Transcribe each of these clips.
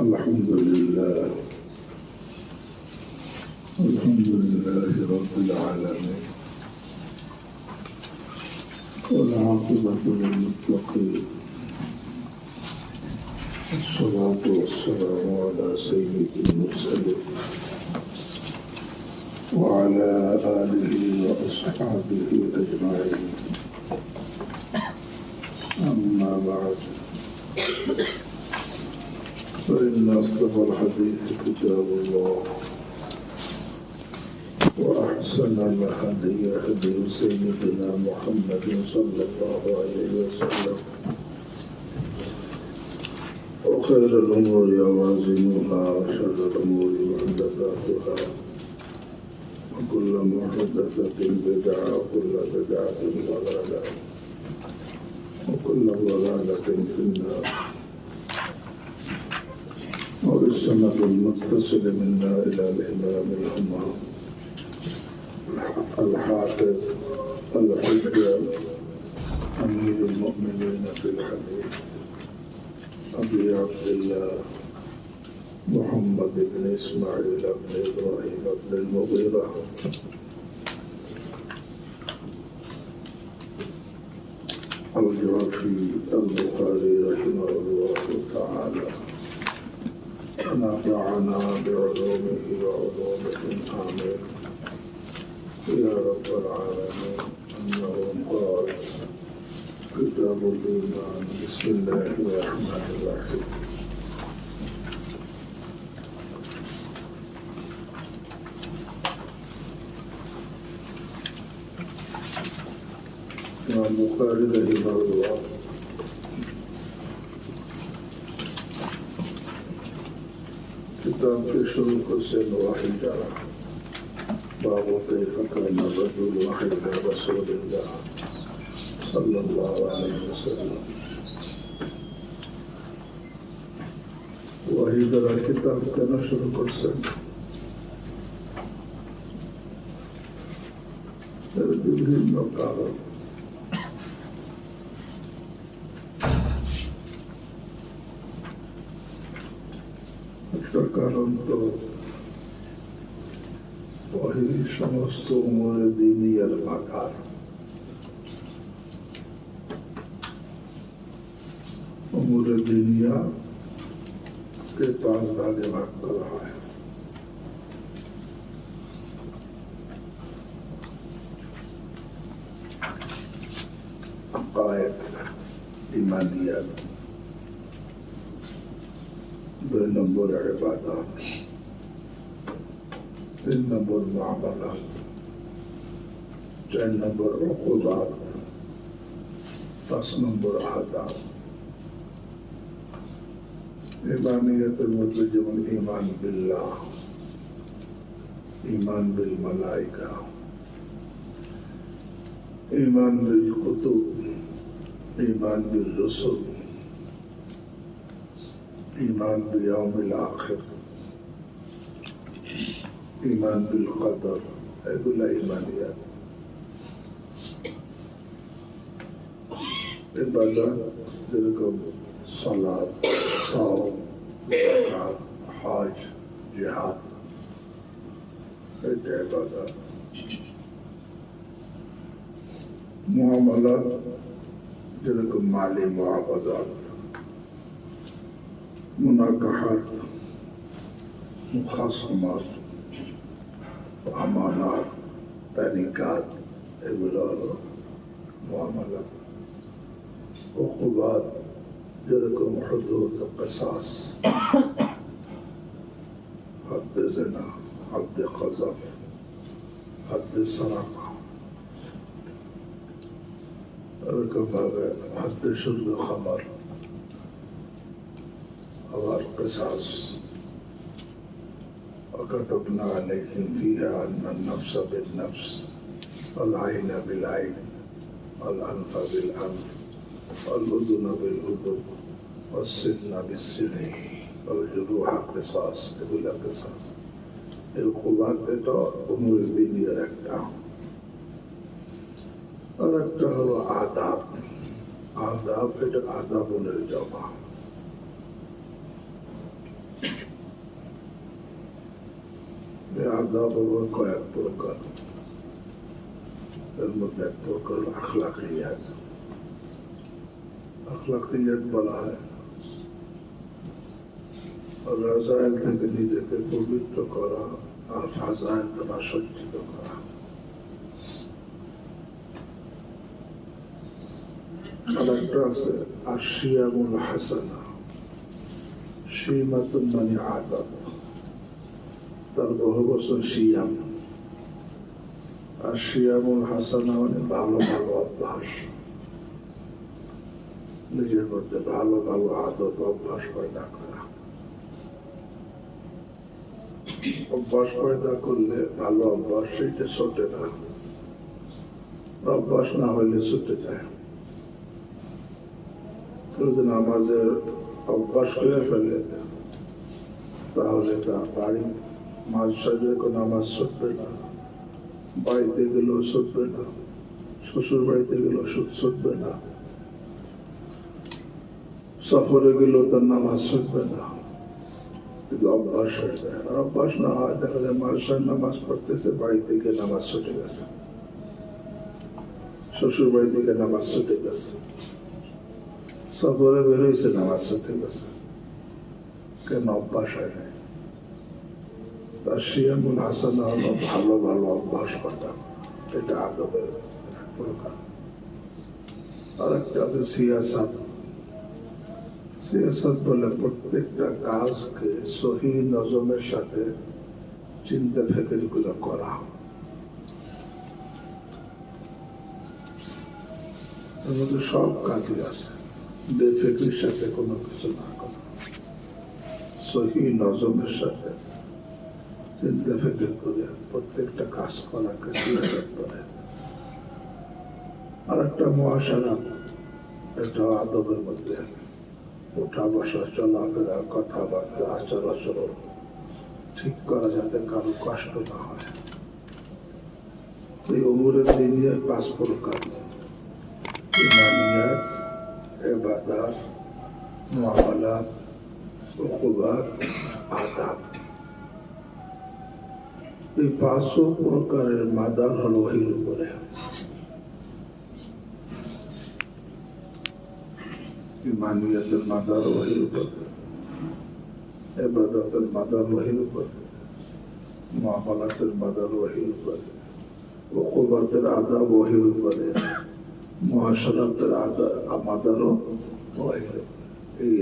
الحمد لله رب العالمين والعاقبة للمتقين الصلاة والسلام على سيد المرسلين وعلى آله وأصحابه أجمعين أما بعد فإن أصدق الحديث كتاب الله وأحسن الهدي هدي سيدنا محمد صلى الله عليه وسلم وخير الأمور عوازمها وشر الأمور محدثاتها وكل محدثة بدعة وكل بدعة ضلالة وكل ضلالة في النار وبالسند المتصل منا إلى الإمام الإمام الحافظ الحجة أمير المؤمنين في الحديث أبي عبد الله محمد بن إسماعيل بن إبراهيم بن المغيرة الجعفي البخاري رحمه الله تعالى ونفعنا بعلومه وعلومكم آمين يا رب العالمين. أنه قال كتاب الإيمان بسم الله الرحمن الرحيم. إمام البخاري رحمه الله किताब के शुरू को से वाहिद डाला बाबों के फकर नबुल वाहिद रसूलुल्लाह सल्लल्लाहु अलैहि वसल्लम वाहिद डाला किताब का न शुरू को से বিভিন্ন কারণ কারণ তো ওই সমস্ত উমরে দিনিয়ার বাধার উমরে দিনিয়া কে 5 ভাগে ভাগ করা হয়। আকায়েদ ইমানিয়াত, 2 নম্বর ইবাদত, 3 নম্বর মুআমালাত, 4 নম্বর উকুবাত, 5 নম্বর আদাব। ইমানিয়াতের মধ্যে যেমন ঈমান বিল্লাহ, ঈমান বিল মালায়েকা, ঈমান বিল কুতুব, ঈমান বিল রসুল, ঈমান বিয়াউমিল আখির, ঈমান বিল কদর, এগুলা ঈমানিয়াত। ইবাদত যেরকম সালাত, সাওম, যাকাত, হজ, জিহাদ, এটা ইবাদত। মুআমালাত যেরকম মালি মুআবাদাত, মুনাকাহাত, মুখাসমাত, আমানাত, তারিকাত, এগুলো হলো মুআমালাত। উকুবাত যেরকম হুদুদ, কিসাস, হদ্দ জিনা, হদ্দ কযফ, হদ্দ সারাকা, এরকম ভাবে হদ্দ শুরব খামর, আবার কিসাস। وكتبنا عليهم فيها أن النفس بالنفس والعين بالعين والأنف بالأنف والأذن بالأذن والسن بالسن والجروح قصاص, এগুলা قصاص। এই উকুবাত এটা উমরে দিনিয়ার একটা। আর একটা হলো আদাব। আদাব এটা আদাবুলের জমা। আদাব হলো কয়েক প্রকার, এর মধ্যে এক প্রকার আখলাকিয়াত। আখলাকিয়াত বলা হয় রাজায়েল থেকে নিজেকে পবিত্র করা আর ফাজায়েল দ্বারা সজ্জিত করা। আর একটা আছে আশিয়ামুল হাসানা, শিমাতুন মানে আদত, তার বহু বছর শিয়াম। আর শিয়ামুল হাসানা মানে ভালো ভালো অভ্যাস, নিজের মধ্যে ভালো ভালো আদত অভ্যাস পয়দা করা। অভ্যাস পয়দা করলে ভালো অভ্যাস সেটা ছোটে না, অভ্যাস না হইলে ছুটে যায়। যদি নামাজের অভ্যাস করে ফেলে তাহলে তার বাড়ি মাঝে নামাজ ছুটবে না, বাড়িতে গেলেও ছুটবে না, শ্বশুর বাড়িতে গেলেও ছুটবে না, সফরে গেলেও তার নামাজ ছুটবে না। কিন্তু অভ্যাস হয়ে যায়। আর অভ্যাস না হয় দেখা যায় মাঝে নামাজ পড়তেছে, বাড়ি থেকে নামাজ ছুটে গেছে, শ্বশুর বাড়ি থেকে নামাজ ছুটে গেছে, সফরে বেরোইছে নামাজ ছুটে গেছে। কেন? অভ্যাস হয় নাই। তার শিয়ামুল হাসানা হলো ভালো ভালো অভ্যাস করা, এটা আদবের এক প্রকার। আর একটা আছে সিয়াসাত। সিয়াসাত বলে প্রত্যেকটা কাজকে সহি নজমের সাথে চিন্তা ফিকির গুলো করা। এর মধ্যে সব কাজই আছে, বেফিকির সাথে কোনো কিছু না করা, সহি নজমের সাথে চিন্তা ফিকির করে প্রত্যেকটা কাজ করাকে সিয়াসাত বলে। আর একটা মুআশারাত, এটা আদবের মধ্যে উঠা বসা, চলাফেরা, কথাবার্তা, আচার আচরণ ঠিক করা যাতে কারো কষ্ট না হয়। এই উমুরে দিনিয়া 5 প্রকার: ইমানিয়াত, ইবাদাত, মুআমালাত, উকুবাত, আদাব। এই 5 প্রকারের মাদার হল ওহীর উপরে। ইমানিয়াতের মাদার ওহীর উপরে, ইবাদাতের মাদার ওহীর উপরে, মুআমালাতের মাদার ওহীর উপরে, উকুবাতের আদাব ওহীর উপরে, মুআশারাতের মাদার ওহীর উপরে। এই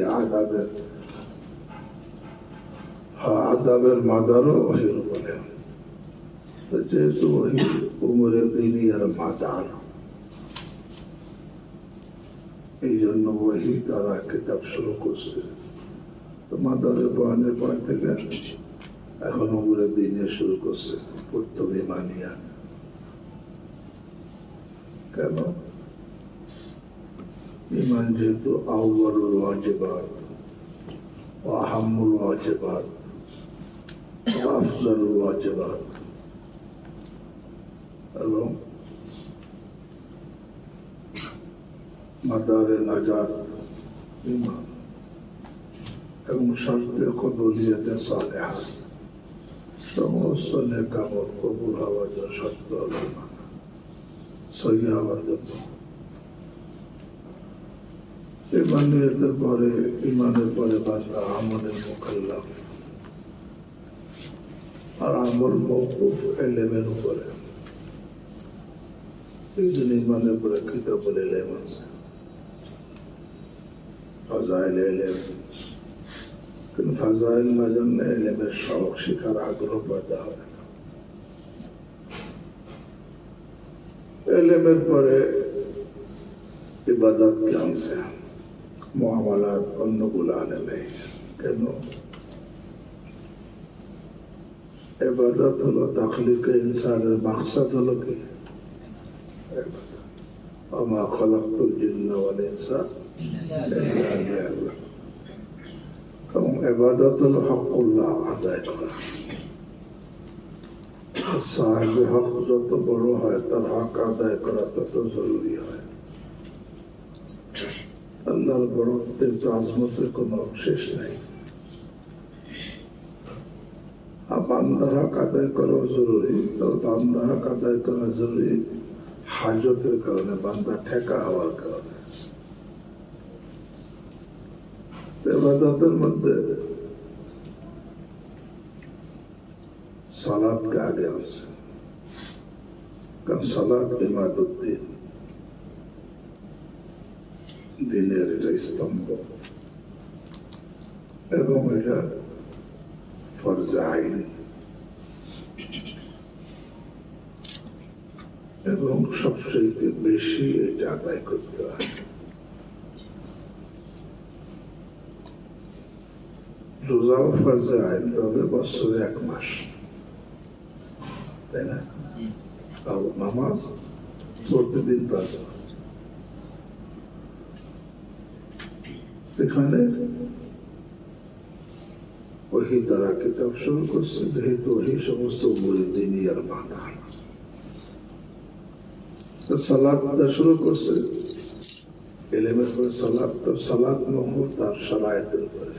আদাবের মাদারও ওহীর উপরে। তো যেহেতু ওহী উমুরে দিনিয়ার মাদার, এই জন্য ওহী তারা কিতাব শুরু করছে। তো মাদারে বয়ানের পর থেকে এখন উমুরে দিনিয়া শুরু করছে, প্রথম ইমানিয়াত। কেন? ইমান যেহেতু আউয়ালুল ওয়াজিবাত ওয়া আহাম্মুল ওয়াজিবাত ওয়া আফজালুল ওয়াজিবাত, এবং মাদারে নাজাত ইমান, এবং শর্তে কবুলিয়তে সালেহাত, সমস্ত নেক আমল কবুল হওয়ার জন্য শর্ত হল ইমান, সহি হওয়ার জন্য। ইমানিয়াতের পরে, ইমানের পরে বান্দা আমলের মুকাল্লাফ, আর আমল মওকুফ ইলমের উপরে। এই জন্য ইমানের পরে কিতাবুল ইলম আছে, ফাজাইল ইলম। কিন্তু ফাজাইল না জানলে ইলমের শখ শিখার আগ্রহ পয়দা হয় না। ইলমের পরে ইবাদত কে আনছে, মুআমালাত অন্যগুলো আনে নেই। কেন? ইবাদত হলো তাখলিকে ইনসানের মাকসাদ হলো কি? ইবাদত। ওয়া খালাকতুল জিন্না ওয়াল ইনসা ইল্লা লিয়াবুদুন। এবং ইবাদত হলো হকুল্লাহ আদায় করা। সাহেবে হক যত বড় হয় তার হক আদায় করা তত জরুরি হয়। আল্লাহর বড়ত্বের তো আজমতের কোনো শেষ নাই। বান্দার হক আদায় করা জরুরি, তবে বান্দার হক আদায় করা জরুরি হাজতের কারণে, বান্দা ঠেকা হওয়ার কারণে। ইবাদতের মধ্যে সালাতকে আগে আছে, কারণ সালাত ইমাদুদ্দিন, দিনের এটা স্তম্ভ এবং এটা ফরজে আইন এবং সবচেয়ে বেশি এটা আদায় করতে হয়। রোজাও ফরজে আইন, তবে বছরে 1 মাস, তাই না? আর নামাজ প্রতিদিন 5 ওয়াক্ত। এখানে ওহী দ্বারা কিতাব শুরু করছে, যেহেতু ওহী সমস্ত উপরে দিনই আর বাধা। সালাত শুরু করছে ইলমের পরে সালাত, তো সালাত নহর তার শারায়েতের উপরে।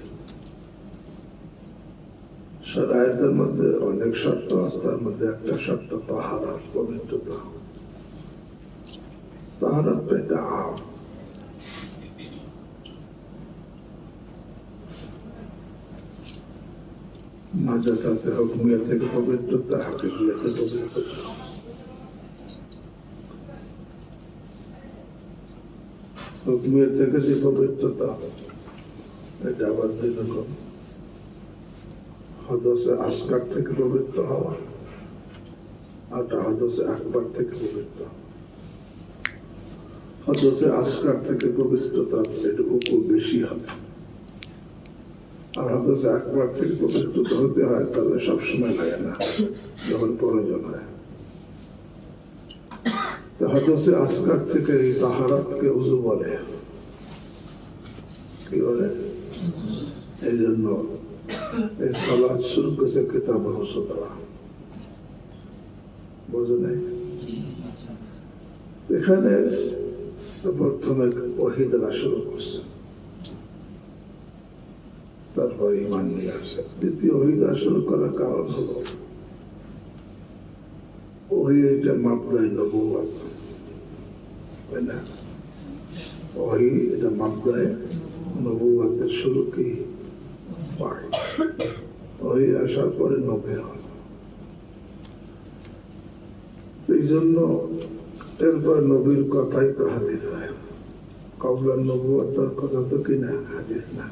শারায়েতের মধ্যে অনেক শর্ত আছে, তার মধ্যে একটা শর্ত তাহারাত, পবিত্রতা। তাহারাত এটা আম, নাজাসাতে হুকমিয়া থেকে পবিত্রতা, হাকিকিয়াতে পবিত্রতা। হুকমিয়া থেকে যে পবিত্রতা, এটা আবার 2 রকম। হাদাসে আসগার থেকে পবিত্র হওয়া, আর হাদাসে আকবার থেকে পবিত্র। হাদাসে আসগার থেকে পবিত্রতা একটু খুব বেশি হবে, আর হাদাসে আকবার থেকে পবিত্রতা হতে হয় তাহলে সবসময় লাগে না, যখন প্রয়োজন হয়। তো হাদাসে আসগার থেকে এই তাহারাতকে উযু বলে। কি বলে? এই জন্য এই সালাত শুরু করেছে কিতাবুল উযু দ্বারা। বোঝো নাই? এখানে তো প্রথমে ওহী দ্বারা শুরু করছে, তারপর ঈমান নিয়ে আসে। দ্বিতীয় ওহী দ্বারা শুরু করার কারণ হলো ওহী এটা মাবদায়ে নবুওয়াত, তাই না? ওহী এটা মাবদায়ে নবুওয়াতের শুরু কি পায়, ওহী আসার পরে নবী হয়। এই জন্য এরপর নবীর কথাই তো হাদিস হয়, কবলা নবুওয়াতের কথা তো কিনা হাদিস না।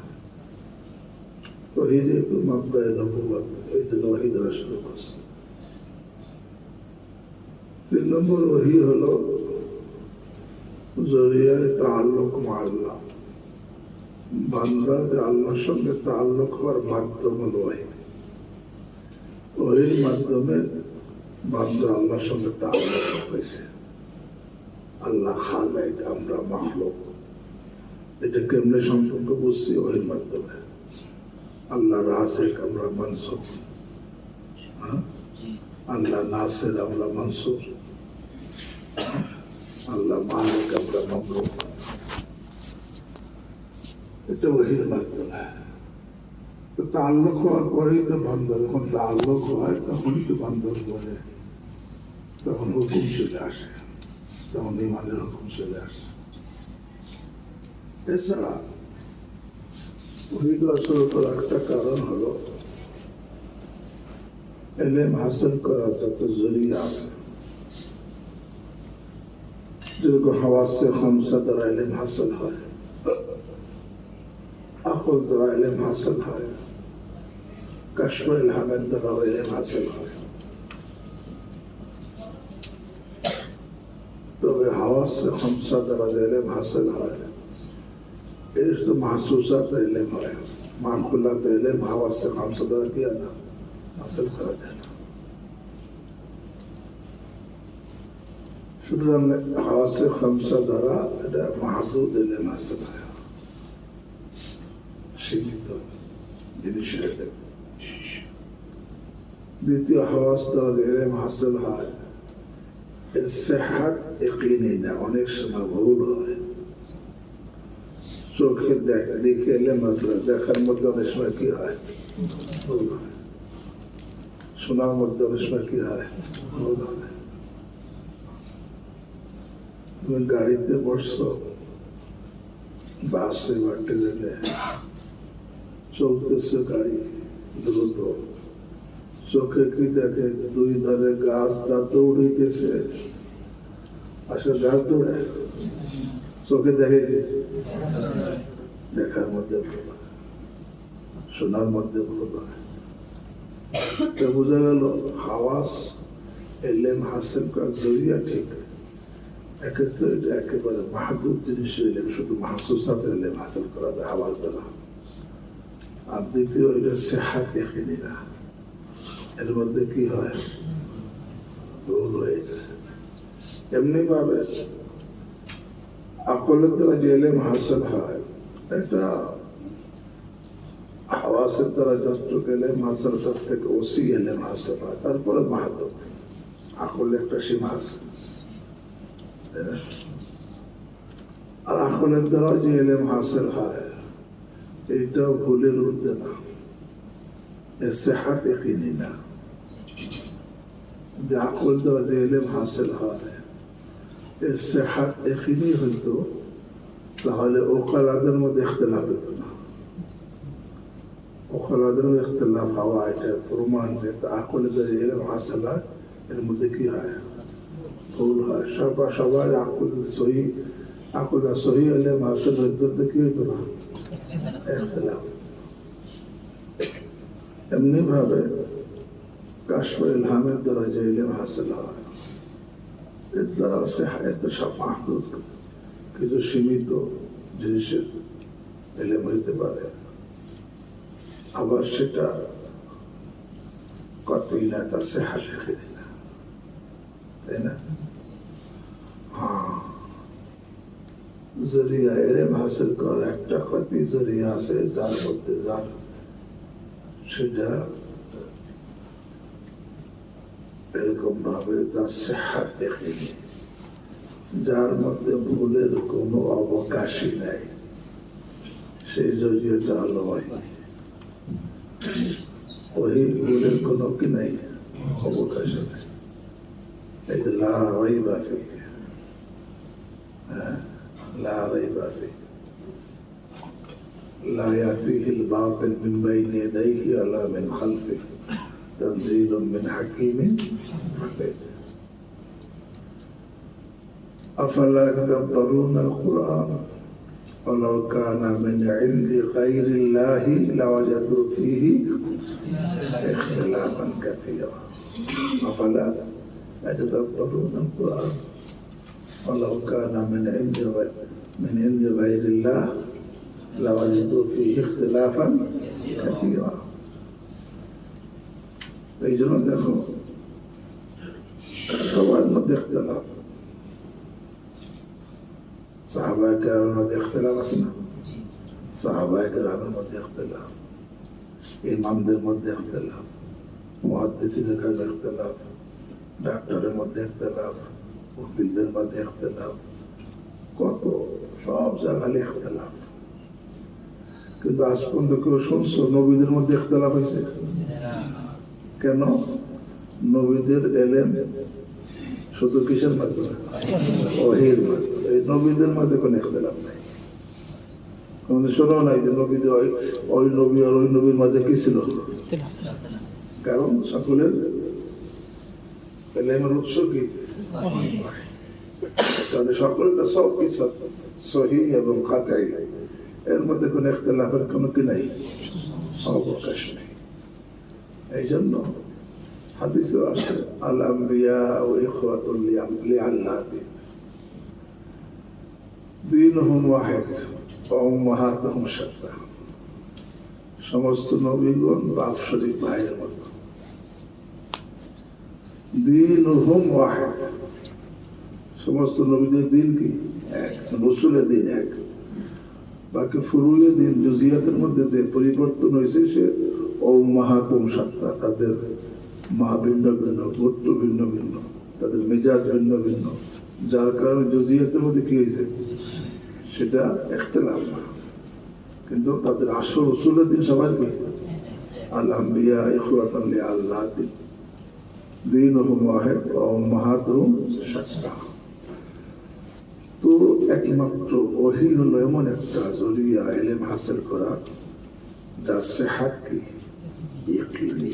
তো এই যেহেতু মাবদায়ে নবুওয়াত, এই জন্য ওহী দ্বারা শুরু করছে। 3 নম্বর ওহী হলো জরিয়ায়ে তাআল্লুক মা আল্লাহ, বান্দার যে আল্লাহর সঙ্গে তাআল্লুক হওয়ার মাধ্যম হলো ওহী। ওহীর মাধ্যমে বান্দা আল্লাহর সঙ্গে তাআল্লুক হয়েছে। আল্লাহ খালেক, আমরা মাখলুক। এটা কেমনে সম্পর্ক বুঝছি? ওহীর মাধ্যমে। আল্লাহ রাসিক, আমরা মানসুর। আল্লাহ নাসির, আমরা মানসুর। আল্লাহ মালিক, আমরা মামলুক। এটা ওহীর মাধ্যমে। তো তাআল্লুক হওয়ার পরেই তো বান্দা, যখন তাআল্লুক হয় তখনই তো বান্দার পরে তখন হুকুম চলে আসে, তখন ঈমানের হুকুম চলে আসে। এছাড়া ওহী দ্বারা শুরু করার একটা কারণ হলো ইলম হাসিল করার যত জরিয়া আছে, যেরকম হাওয়াসে খামসা দ্বারা ইলম হাসিল হয়, আকল দ্বারা ইলম হাসিল হয়, কাশফে ইলহামের দ্বারা ইলম হাসিল হয়। তবে হাওয়াসে খামসা দ্বারা যে ইলম হাসিল হয়, এর তো মাহসুসাত ইলম হয়, মাকুলাত ইলম হাওয়াসে খামসা দ্বারা কি না হাসিল করা যায় না। সুতরাং হাওয়াসে খামসা দ্বারা এটা মাহদুদ ইলম হাসিল হয়, সীমিত জিনিসের ইলম। দ্বিতীয় হাওয়াস দ্বারা যে ইলম হাসিল হয়, এর সিহহাত ইয়াকিনি না, অনেক সময় ভুল হয়। চোখে দেখে ইলম হাসিল, দেখার মধ্যে অনেক সময় কি হয়? ভুল হয়। শোনার মধ্যে অনেক সময় কি হয়, তুমি গাড়িতে বসছো, বাসে বা ট্রেনে চলতেছে গাড়ি দ্রুত, চোখে কি দেখে দুই ধারে গাছ যা দৌড়িতেছে, আসলে গাছ দৌড়ে, চোখে দেখে কি, দেখার মধ্যে ভুল হয়, শোনার মধ্যে ভুল হয়। বোঝা গেল হাওয়াস এলেম হাসিল করার জরিয়া ঠিক, এক্ষেত্রে এটা একেবারে মাহাদুর জিনিসের এলেম, শুধু মাহসুসাতের এলেম হাসিল করা যায় হাওয়াস দ্বারা। আর দ্বিতীয় এটা সেহাত ইয়াকিনি না, এর মধ্যে কি হয়, ভুল হয়ে যায়। এমনি ভাবে আকলের দ্বারা যে এলেম হাসিল হয়, এটা হাওয়াসের দ্বারা যতটুকু এলেম হাসিল, তার থেকে ওসি এলেম হাসিল হয়। তারপরে মাহাদুর, আকলে একটা সীমা আছে, আর আকলের দ্বারা যে এলেম হাসিল হয়, এইটাও ভুলের ঊর্ধ্বে না, সেহাত ইয়াকিনি না। যে আকল দ্বারা যে এলেম হাসিল হয়, সেহাত ইয়াকিনি হইতো, তাহলে ওকালাদের মধ্যে ইখতিলাফ হইতো না। ওকালাদের মধ্যে ইখতিলাফ হওয়া এটা প্রমাণ যে আকলের দ্বারা এলেম হাসিল হয়, এর মধ্যে কি হয়, ভুল হয়। সবাই আকল সহি, আকল সহি এলেম হাসিল হইতে কি হইতো না, ইখতিলাফ। এমনি ভাবে কাশফ ইলহামের দ্বারা যে ইলম হাসিল হয়, এর দ্বারা সেহায়েতে সব মাহদুদ কিছু সীমিত জিনিসের ইলম হইতে পারে, আবার সেটা কতই না, তা সেহাত ইয়াকিনি না, তাই না? হ্যাঁ, জরিয়া ইলম হাসিল করার একটা কতই জরিয়া আছে, যার মধ্যে যার সেটা এরকম ভাবে তার সেহাত ইয়াকিনি, যার মধ্যে ভুলের কোনো অবকাশই নাই, সেই জরিয়াটা হলো ওই ভুলের কোনো কি নাই, অবকাশ নাই। এই যে লা রাইবা ফীহি, লা রাইবা ফীহি, لا يأتيه الباطل من بين يديه ولا من خلفه تنزيل من حكيم حميد أفلا يتدبرون القرآن ولو كان من عند غير الله لوجدوا فيه اختلافا كثيرا أفلا يتدبرون القرآن ولو كان من عند غير الله لوجدوا فيه اختلافا كثيرا। এই জন্য দেখো সবার মধ্যে ইখতিলাফ, সাহাবায়ে কেরামের মধ্যে ইখতিলাফ আছে না, সাহাবায়ে কেরামের মধ্যে ইখতিলাফ, ইমামদের মধ্যে ইখতিলাফ, মুহাদ্দিসিনের মধ্যে ইখতিলাফ, ডাক্তারের মধ্যে ইখতিলাফ, উকিলদের মধ্যে ইখতিলাফ, কত সব জায়গায় ইখতিলাফ। কিন্তু আজ পর্যন্ত কেউ শুনছো নবীদের মধ্যে ইখতিলাফ হয়েছে? কেন? নবীদের এলেম শুধু কিসের মাধ্যমে, ওহীর মাধ্যমে। এই নবীদের মাঝে কোনো ইখতিলাফ নাই, আমাদের শোনো নাই যে নবীদের ওই নবী আর ওই নবীর মাঝে কি ছিল, কারণ সকলের এলেমের উৎস কি, তাহলে সকলের সব কিছু সহিহ এবং কাতঈ, এর মধ্যে কোনো ইখতিলাফের কোনো কি নাই, অবকাশ নেই। এই জন্য হাদিসে আসে আল আম্বিয়া ওয়া ইখওয়াতুল লিআল্লাহি দীনুহুম ওয়াহিদ ওয়া উম্মাহাতুহুম শাত্তা। সমস্ত নবীগণ বাপ শরীফ ভাইয়ের মতো। দীনুহুম ওয়াহিদ, সমস্ত নবীদের দিন কি এক, রাসূলের দিন এক, বাকি ফুরুলের দিন জুজিয়াতের মধ্যে যে পরিবর্তন হয়েছে সে উম্মাহাতুহুম শাত্তা, তাদের মা ভিন্ন ভিন্ন, গোত্র ভিন্ন ভিন্ন, তাদের মেজাজ ভিন্ন ভিন্ন, যার কারণে জুজিয়াতের মধ্যে কি হয়েছে সেটা ইখতিলাফ না। কিন্তু তাদের আসল রাসূলের দিন সবার কি আল আম্বিয়া ইখওয়াতুন লিআল্লাহি, দীনুহুম ওয়াহিদ ওয়া উম্মাহাতুহুম শাত্তা। তো একমাত্র ওহী হলো এমন একটা জরিয়া ইলম হাসিল করার, যার সিহাত কি ইয়াকিনি,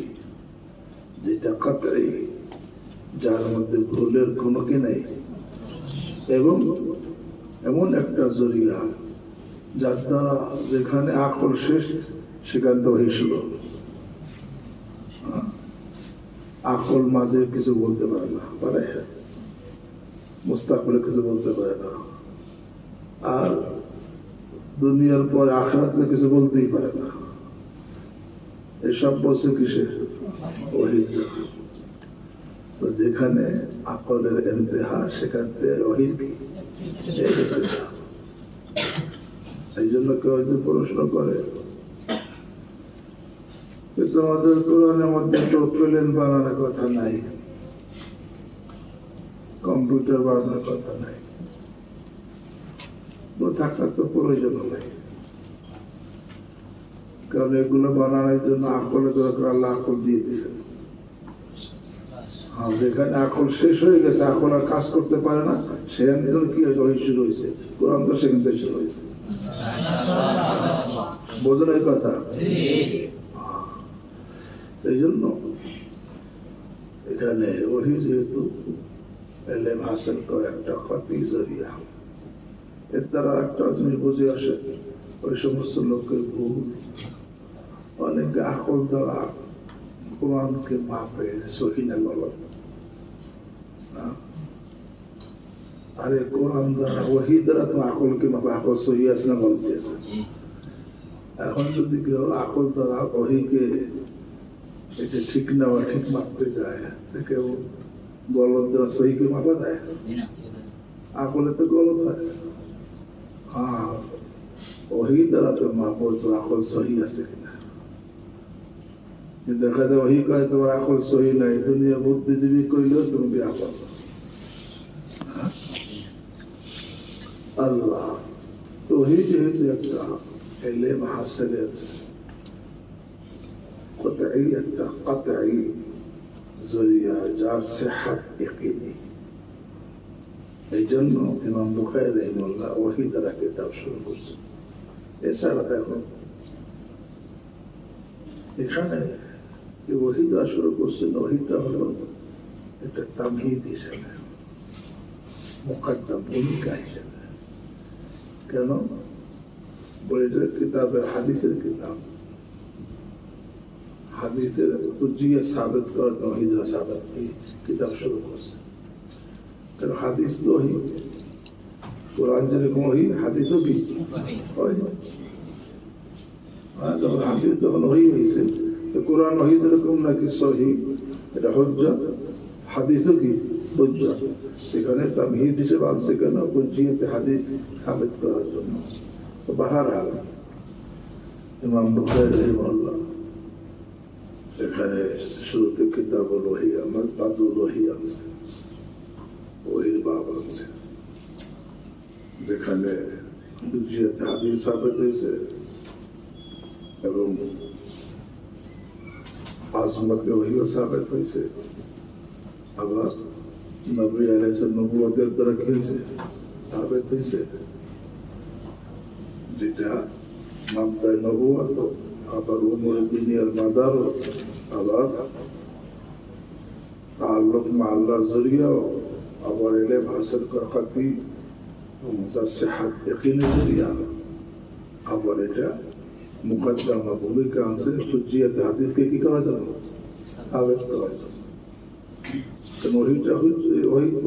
যেটা কাতঈ, যার মধ্যে ভুলের কোনো কি নেই, এবং এমন একটা জরিয়া যার দ্বারা যেখানে আকল শেষ সেখান থেকে ওহী শুরু। আকল মাঝে কিছু বলতে পারে না, পারে মুস্তাকবিলে কিছু বলতে পারে না, আর দুনিয়ার পরে আখিরাতে কিছু বলতেই পারে না। এসব বলছে কিসে? ওহীর। তো যেখানে আকলের ইন্তেহা সেখান থেকে ওহীর কি? এই জন্য কেউ যদি প্রশ্ন করে তোমাদের কোরআনের মধ্যে তো প্লেন বানানোর কথা নাই, কম্পিউটার বানানোর কথা নাই, থাকার তো প্রয়োজন নাই, কারণ এগুলো বানানোর জন্য আকলের দরকার, আল্লাহ আকল দিয়ে দিছে। যেখানে আকল শেষ হয়ে গেছে, আকল আর কাজ করতে পারে না, সেখান থেকে কি ওহী শুরু হয়েছে? কোরআন তো সেখান থেকে শুরু হয়েছে। বোঝেন এই কথা? এই জন্য এখানে ওহী যেহেতু ইলম হাসিল করার একটা কাতঈ জরিয়া, এর দ্বারা একটা জিনিস বুঝে আসে, ওই সমস্ত লোকের ভুল, অনেকে আকল দ্বারা কোরআনকে মাপে সহি না গলত। আরে কোরআন দ্বারা ওহী দ্বারা তো আকলকে মাপে, আকল সহি আছে না গলত আছে। এখন যদি কেউ আকল দ্বারা ওহীকে এটা ঠিক না বা ঠিক মাপতে যায়, কেউ গলত দ্বারা সহিকে মাপা যায়? আকলে তো গলত হয়। ওহী দ্বারা তো মাপো তো আকল সহি আছে কিনা। দেখা যায় ওহী কয় তোমার আকল সহি নাই, দুনিয়া বুদ্ধিজীবী কইলেও তুমি বিয়া করো। আল্লাহ তো ওহী যেহেতু একটা ইলম হাসিলের কাতঈ, একটা কাতঈ জরিয়া, যার সিহাত ইয়াকিনি, এই জন্য ইমাম বুখারী রাহিমাহুল্লাহ ওহী দ্বারা কিতাব শুরু করছেন। এছাড়া এখন এখানে ওহী দ্বারা শুরু করছেন, ওহীটা হলো একটা তামহিদ হিসেবে, মুকাদ্দাম, ভূমিকা হিসেবে। কেন? বইটার কিতাবে হাদিসের কিতাব, হাদিসের হুজ্জিয়া সাবিত করার জন্য ওহী দ্বারা সাবিত কিতাব শুরু করছে। কারণ হাদিস তো ওহী, কোরআন যেরকম ওহী, হাদিসও কি ওহী। যখন হাদিস যখন ওহী হয়েছে, তো কোরআন ওহী যেরকম নাকি সহি, এটা হুজ্জত, হাদিসও কি হুজ্জত। এখানে তামহিদ হিসেবে আনছে কেন? হুজ্জিয়াতে হাদিস সাবিত করার জন্য। তো বাহরহাল ইমাম বুখারী রাহিমাহুল্লাহ এখানে শুরুতে কিতাবুল ওহী, বাদুল ওহী আছে, ওহীর বাব আছে, যেখানে হুজ্জিয়াতে হাদিস সাবিত হয়েছে এবং আজমতে ওহীও সাবিত হয়েছে। আবার নবী আলাইহিস সালাম নবুয়তের দ্বারা কি হয়েছে? সাবিত হয়েছে, যেটা মাবদায়ে নবুয়ত, আবার উমুরে দুনিয়ার মাদার, আবার তাআল্লুক মা আল্লাহ জরিয়াও, আবার ইলম হাসিল করার কাতঈ যার সিহাত ইয়াকিনি জরিয়া, আবার এটা মুকদ্দমা ভূমিকা আছে হুজ্জিয়াতে হাদিসকে কি করার জন্য? সাবিত করার জন্য। কারণ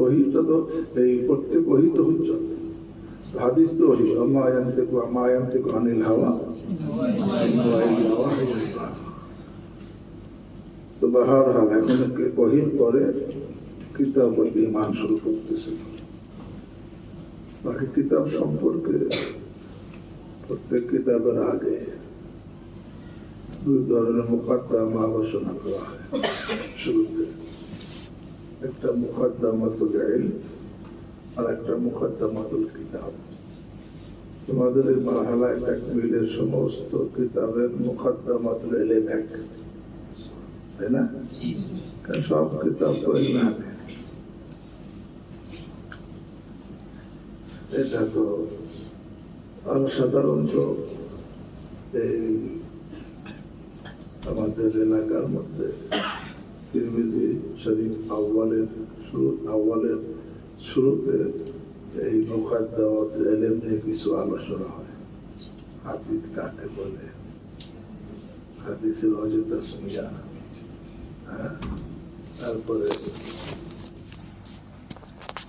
ওহীটা তো এই প্রত্যেক ওহী তো হুজ্জত, হাদিস তো ওহী। আমা ইয়ানতিকু আনিল হাওয়া তো বাহরহাল এখন ওহীর পরে কিতাবুল ঈমান শুরু করতেছে। বাকি কিতাব সম্পর্কে প্রত্যেক কিতাবের আগে দুই ধরনের মুকাদ্দমা আলোচনা করা হয় শুরুতে। একটা মুকাদ্দমাতুল ইলম আর একটা মুকাদ্দমাতুল কিতাব। তোমাদের এই মারহালায়ে তাকমিলের সমস্ত কিতাবের মুকাদ্দমাতুল ইলম এক, তাই না? কারণ সব কিতাব তো ইলমে হাদিস। এটা তো আর সাধারণত এই আমাদের এলাকার মধ্যে তিরমিজি শরীফ আউয়ালের শুরুতে এই মুকাদ্দামাত ইলম নিয়ে কিছু আলোচনা হয়। হাদিস কাকে বলে, হাদিসের ওয়াজে তাসমিয়া, তারপরে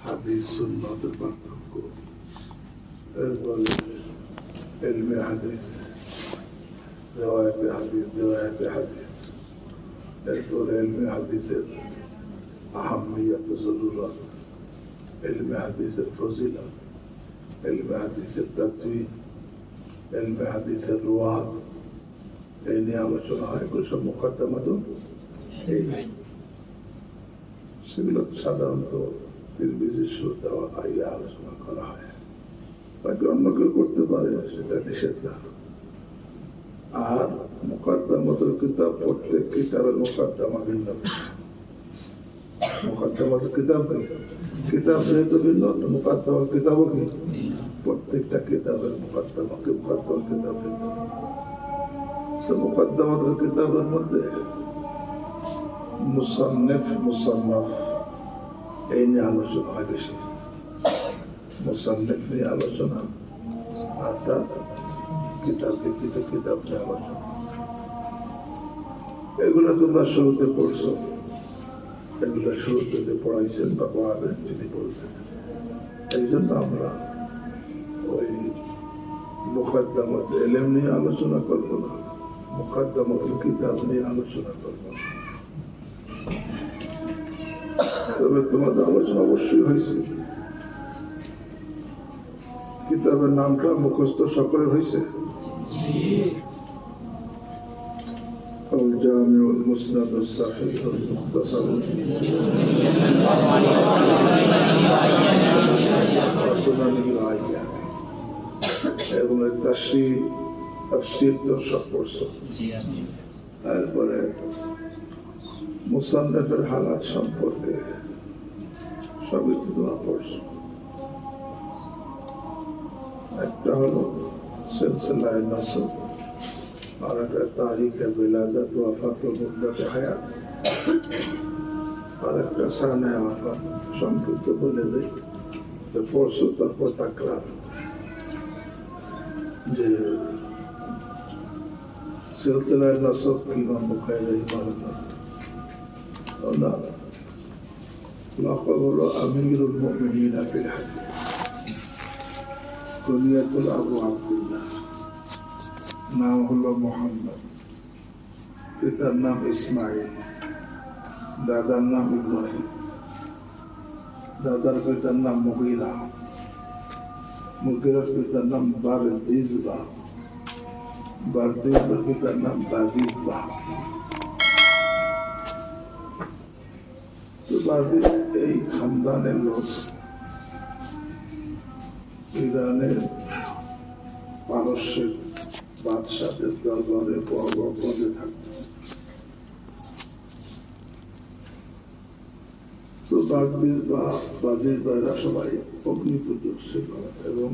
হাদিস সুন্নতের পার্থক্য, এরপরে ইলমে হাদিস, দেওয়ায়াতে হাদিস, এরপরে ইলমে হাদিসের আহাম্মিয়ত জরুরত, ইলমে হাদিসের ফজিলত, ইলমে হাদিসের তাদওয়ীন, ইলমে হাদিসের রুওয়াত, এই নিয়ে আলোচনা হয়। এগুলো সব মুকাদ্দামাতুল ইলম। সেগুলো তো সাধারণত তিরমিজির শুরুতে আলোচনা করা হয়। বাকি অন্য কেউ করতে পারে, সেটা নিষেধ না। আর মুকাদ্দামাতুল কিতাব, প্রত্যেক কিতাবের মুকাদ্দামা ভিন্ন। মুকাদ্দামাতুল কিতাব যেহেতু ভিন্ন, তো মুকাদ্দামাতুল কিতাবও কি? প্রত্যেকটা কিতাবের মুকাদ্দামাতুল কিতাব ভিন্ন। তো মুকাদ্দামাতুল কিতাবের মধ্যে মুসান্নাফ এই নিয়ে আলোচনা হয় বেশি। মুসান্নিফ নিয়ে আলোচনা, আর তার কিতাব, লিখিত কিতাব নিয়ে আলোচনা। এগুলো তোমরা শুরুতে পড়ছো, এগুলো শুরুতে যে পড়াইছেন বা পড়াবেন তিনি বলবেন। এই জন্য আমরা ওই মুকাদ্দামাতুল ইলম নিয়ে আলোচনা করবো না, মুকাদ্দামাতুল কিতাব নিয়ে আলোচনা করবো না। তবে তোমাদের আলোচনা অবশ্যই হয়েছে। কিতাবের নামটা মুখস্থ সকলের হয়েছে। জামিউল মুসনাদ সাহিহ মুখতাসার এবং তাফসীর তো সব পড়ছো। তারপরে মুসান্নিফের হালাত সম্পর্কে সবই তো তোমরা পড়ছো। একটা হলো সিলসিলায়ে নাসব, আর একটা তারিখে বিলাদত, ওয়াফাত ও মুদ্দাতে হায়াত, আর একটা সানে ওয়াফাত। সংক্ষিপ্ত বলে দেই, পড়ছো, তারপর তাকরার। যে সিলসিলায়ে নাসব ইমাম বুখারী রাহিমাহুল্লাহ, ওনার লকব হলো আমিরুল মুমিনিন ফিল হাদিস, কুনিয়াতুল আবু আব্দুল্লাহ, নাম হলো মুহাম্মদ, পিতার নাম ইসমাইল, দাদার নাম ইব্রাহিম, দাদার পিতার নাম মুগীরা, মুগীরার পিতার নাম বারদিজবাহ, বারদিজবাহর পিতার নাম বাদিবাহ। তো বাদিদ এই খানদানের লোক ইরানের পারস্যের বাদশাদের দরবারে পদে থাকত। তো বাজিজবাহরা সবাই অগ্নি পূজক ছিল এবং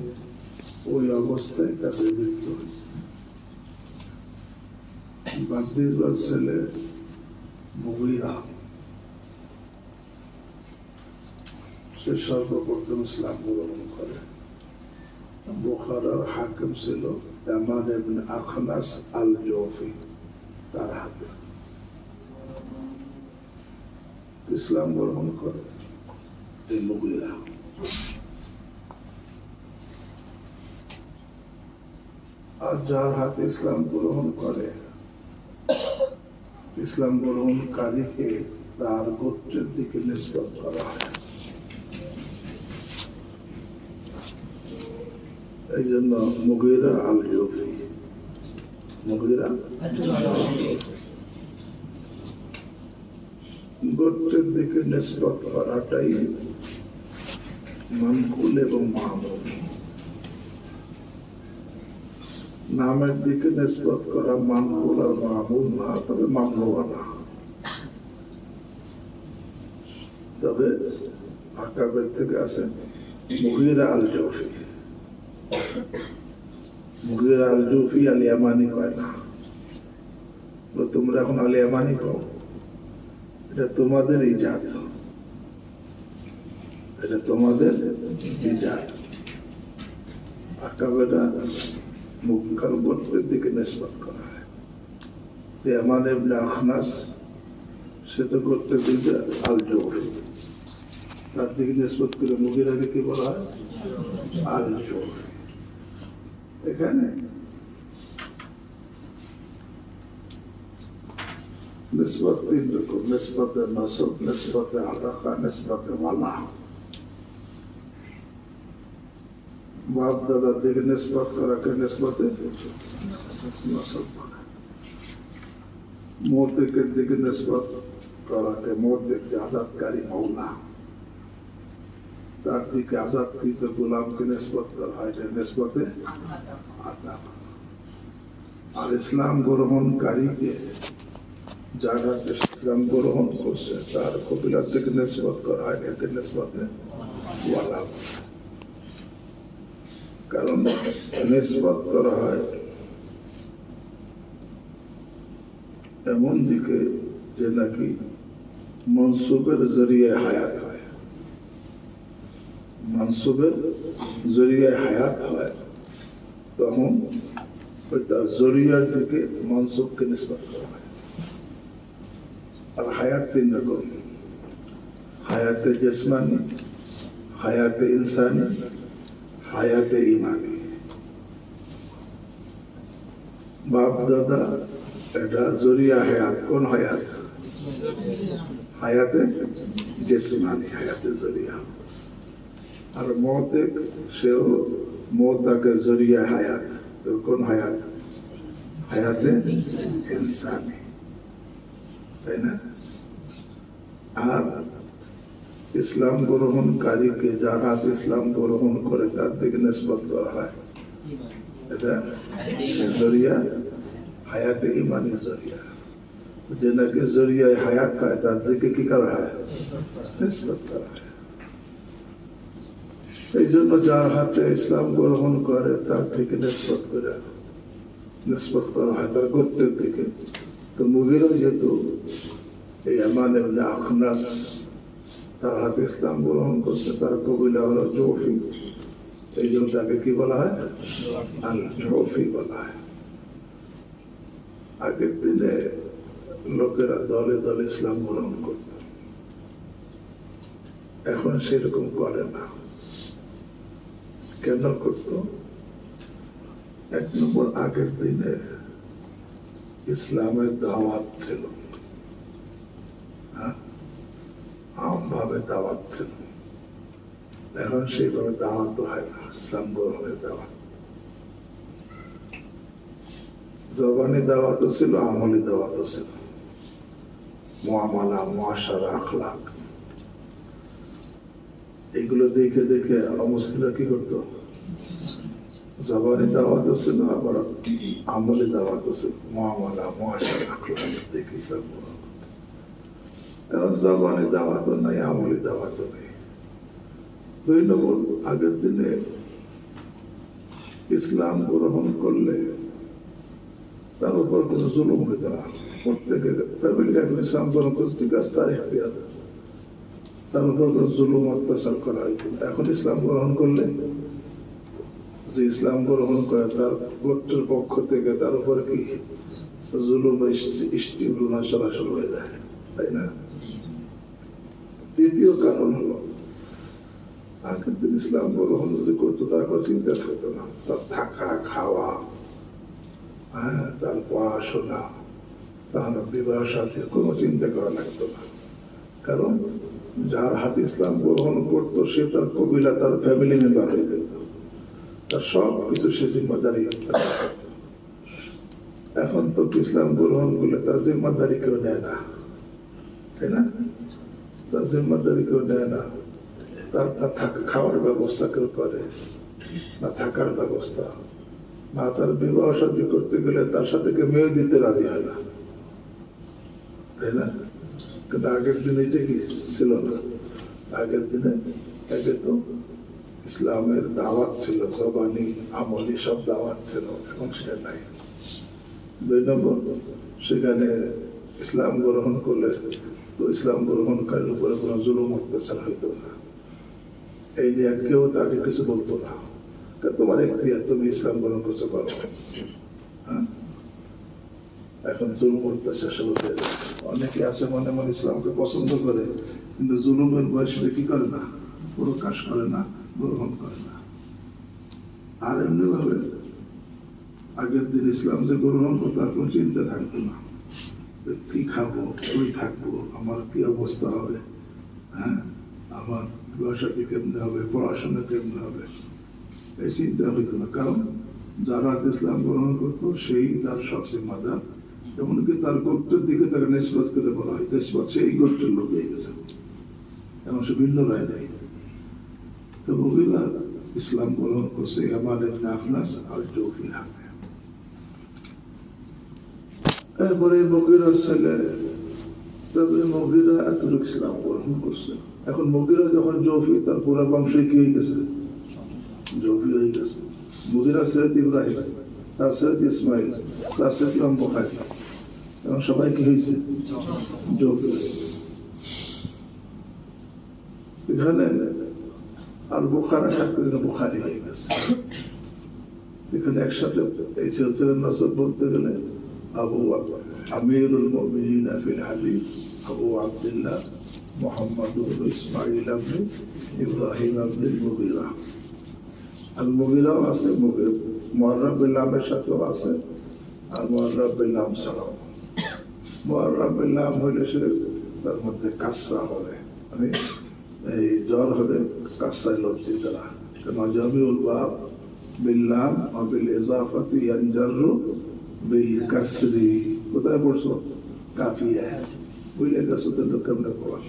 ওই অবস্থায় তাদের মৃত্যু হয়েছে। বাজিজবাহর ছেলে মুগীরা, সে সর্বপ্রথম ইসলাম গ্রহণ করে। বুখারার হাকিম ছিল ইয়ামান ইবনে আখনাস আল জৌফি, তার হাতে ইসলাম গ্রহণ করে এই মুগীরা। আর যার হাতে ইসলাম গ্রহণ করে, ইসলাম গ্রহণকারীকে তার গোত্রের দিকে নিসবত করা হয়। এই জন্য মুগীরা আল জৌফি, মুগীরা গোত্রের দিকে নিসবত করাটাই মানকুল এবং মামুল। নামের দিকে নিসবত করা মানকুল আর মামুল না, তবে মামলুয়া না। তবে আকাবের থেকে আছে মুগীরা আল জৌফি। মুগীরা আল জৌফি আল ইয়ামানি কয় না, তোমরা এখন আল ইয়ামানি কও, এটা তোমাদের ইজাদ, এটা তোমাদের ইজাদ। আকাবেরা মুক্কার গোত্রের দিকে নিসবত করা হয়। ইয়ামান ইবনে আখনাস সে তো গোত্রের দিকে আল জৌফি, তার দিকে নিসবত করে মুগীরাকে কি বলা হয়? আল জৌফি। এখানে নিসবত তিন রকম: নিসবতে নসব, নিসবতে আলাকা, নিসবতে ওয়ালা। বাপ দাদার দিকে নিসবত করাকে নিসবতে নসব বলে। মোতেকের দিকে নিসবত করাকে মোতেক, যে আজাদকারী মৌলা, তার দিকে আজাদকৃত গোলামকে নিসবত করা হয়, এটা নিসবতে আতা। আর ইসলাম গ্রহণকারীকে, যারা ইসলাম গ্রহণ করছে তার কবিলার থেকে নিসবত করা হয়, একে নিসবতে ওয়ালা। কারণ নিসবত করা হয় এমন দিকে যে নাকি মনসুবের জরিয়ে হায়াত হয়, মনসুবের জরিয়ে হায়াত হয়, তখন ওই তার জরিয়ার দিকে মনসুবকে নিসবত করা হয়। আর হায়াত তিন রকম: হায়াতে জিসমানি, হায়াতে ইনসানি, হায়াতে ইমানি। বাপ দাদা এটা জরিয়া হায়াত। কোন হায়াত? হায়াতে জিসমানি, হায়াতে জরিয়া। আর মৌতেক, সেও মৌতাকে জরিয়া হায়াত। তো কোন হায়াত? হায়াতে ইনসানি, তাই না? আর ইসলাম গ্রহণকারীকে, যারা ইসলাম গ্রহণ করে তার দিকে নিসবত করা হয়, এটা জরিয়া হায়াতে ইমানি জরিয়া। যে নাকি জরিয়ায় হায়াত হয় তার দিকে কি করা হয়? নিসবত করা হয়। এই জন্য যার হাতে ইসলাম গ্রহণ করে তার থেকে নিসবত করা হয় তার গোত্রের দিকে। তো মুগীরা যেহেতু এই ইয়ামান ইবনে আখনাস, তার হাতে ইসলাম গ্রহণ করছে, তার কবিলা হলো জৌফি, এই জন্য তাকে কি বলা হয়? আল জৌফি বলা হয়। আগের দিনে লোকেরা দলে দলে ইসলাম গ্রহণ করত, এখন সেরকম করে না। কেন করত? এক নম্বর, আগের দিনে ইসলামের দাওয়াত ছিল, আমভাবে দাওয়াত ছিল। এখন সেইভাবে দাওয়াত হয় না, ইসলাম গ্রহণের দাওয়াত। জবানি দাওয়াতও ছিল, আমলি দাওয়াতও ছিল। মুআমালা, মুআশারা, আখলাক, এগুলো দেখে দেখে অমুসলিমরা কি করতো? জবানি দাওয়াতও ছিল, আবার আমলি দাওয়াতও ছিল। মুআমালা, মুআশারা, আখলাক দেখে ইসলাম গ্রহণ। এখন জবানি দাওয়াতও নাই, আমলি দাওয়াতও নেই। দুই নম্বর, আগের দিনে ইসলাম গ্রহণ করলে তার উপর কোনো জুলুম হইত না। প্রত্যেকের ফ্যামিলি এখন ইসলাম গ্রহণ করছে, ঠিক আছে, তার ইখতিয়ার, তার উপর কোনো জুলুম অত্যাচার করা হইত না। এখন ইসলাম গ্রহণ করলে যে ইসলাম গ্রহণ করে তার গোত্রের পক্ষ থেকে তার উপর কি জুলুম স্টিমুলনা চলাচল হয়ে যায়, তাই না? দ্বিতীয় কারণ হলো, আগের দিন ইসলাম গ্রহণ যদি করতো তার কোনো চিন্তা থাকতো না। তার থাকা, খাওয়া, তার পড়াশোনা, তার বিবাহ সাথীর কোনো চিন্তা করা লাগতো না। কারণ যার হাতে ইসলাম গ্রহণ করতো সে তার কবিলা, তার ফ্যামিলি মেম্বার হয়ে যেত, তার সব কিছু সে জিম্মাদারি করত। এখন তো ইসলাম গ্রহণ করলে তার জিম্মাদারি কেউ নেয় না, তাই না? তার জিম্মাদারি কেউ নেয় না। তার না থাকা খাওয়ার ব্যবস্থা কেউ করে, না থাকার ব্যবস্থা, না তার বিবাহ সাথী করতে গেলে তার সাথে কেউ মেয়ে দিতে রাজি হয় না, তাই না? কিন্তু আগের দিন এটা কি ছিল না। আগের দিনে আগে তো ইসলামের দাওয়াত ছিল, জবানি আমলি সব দাওয়াত ছিল, এখন সেটা নাই। 2 নম্বর, সেখানে ইসলাম গ্রহণ করলে তো ইসলাম গ্রহণকারীর উপরে কোনো জুলুম অত্যাচার হইতো না, এই নিয়ে কেউ তাকে কিছু বলতো না, তোমার এখতিয়ার, তুমি ইসলাম গ্রহণ করতে পারো। এখন জুলুম অত্যাচার শুরু হয়ে যায়। অনেকে আছে মনে মনে ইসলামকে পছন্দ করে, কিন্তু জুলুমের বয়সে কি করে না, প্রকাশ করে না, গ্রহণ করে না। আর এমনি ভাবে আগের দিন ইসলাম যে গ্রহণ করতো তার কোনো চিন্তা থাকতো না, কি খাবো, কই থাকবো, আমার কি অবস্থা হবে, আমার ব্যবসাটি কেমনে হবে, পড়াশোনা কেমনে হবে, এই চিন্তা হইতো না। কারণ যারা ইসলাম গ্রহণ করতো সেই তার সব জিম্মাদার, এমনকি তার গোত্রের দিকে তাকে নিসবত করে বলা হয়, নিসবত সেই গোত্রের লোক হয়ে গেছে, এমন সে ভিন্ন রায় নেই। তো মুগীরা ইসলাম গ্রহণ করছে ইয়ামান ইবনে আখনাস আল জৌফির হাতে। এরপরে মুগীরার ছেলে, তবে মুগীরা এতটুকু ইসলাম গ্রহণ করছে। এখন মুগীরা যখন জৌফি, তার পুরো বংশে কি হয়ে গেছে, জৌফি হয়ে গেছে। মুগীরা সৈয়দ ইব্রাহিম, তার সৈয়দ ইসমাইল, তার সৈয়দ ইমাম বুখারী, এবং সবাই কি হয়েছে, জৌফি। এখানে আর বুখারা থাকতে বুখারী হয়ে গেছে। এখানে একসাথে এই সিলসিলার নসব বলতে গেলে আবু আমিরুল মুমিনিন ফিল হাদিস আবু আব্দুল্লাহ মুহাম্মদ ইবনে ইসমাঈল ইবনে ইব্রাহিম ইবনে মুগীরা। আল মুগীরাও আছে, মুআররাব বিল নামের সাথেও আছে, আর মুআররাব বিল নাম ছাড়াও। মুআররাব বিল নাম হইলে সে তার মধ্যে কাসরা হবে, মানে এই জ্বর হবে কাসরায় লজ্জিত না, কেন জামিউল বাব বিল্লাম ওয়া বিল ইজাফাতি ইয়ানজারু বিল কাসরি। কোথায় পড়ছো, কাফিয়া বুঝলে গেছো তো কেমনে পড়া।